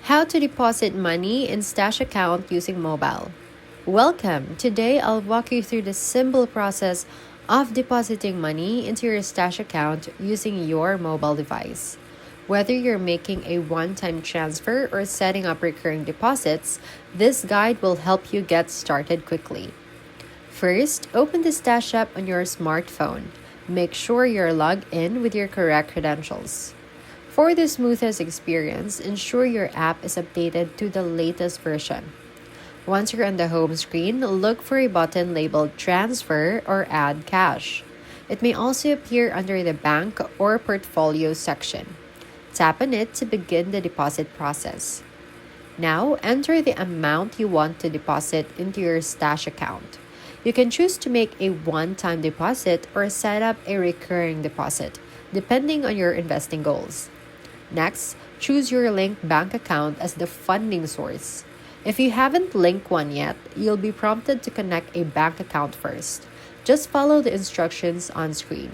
How to deposit money in Stash account using mobile. Welcome! Today I'll walk you through the simple process of depositing money into your Stash account using your mobile device. Whether you're making a one-time transfer or setting up recurring deposits, this guide will help you get started quickly. First, open the Stash app on your smartphone. Make sure you're logged in with your correct credentials. For the smoothest experience, ensure your app is updated to the latest version. Once you're on the home screen, look for a button labeled Transfer or Add Cash. It may also appear under the Bank or Portfolio section. Tap on it to begin the deposit process. Now, enter the amount you want to deposit into your Stash account. You can choose to make a one-time deposit or set up a recurring deposit, depending on your investing goals. Next, choose your linked bank account as the funding source. If you haven't linked one yet, you'll be prompted to connect a bank account first. Just follow the instructions on screen.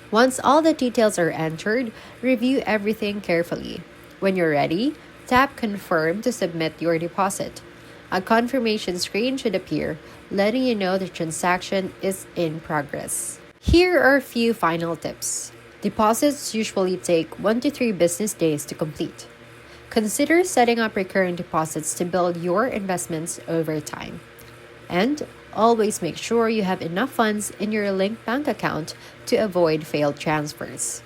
Once all the details are entered, review everything carefully. When you're ready, tap Confirm to submit your deposit. A confirmation screen should appear, letting you know the transaction is in progress. Here are a few final tips. Deposits usually take 1 to 3 business days to complete. Consider setting up recurring deposits to build your investments over time. And always make sure you have enough funds in your linked bank account to avoid failed transfers.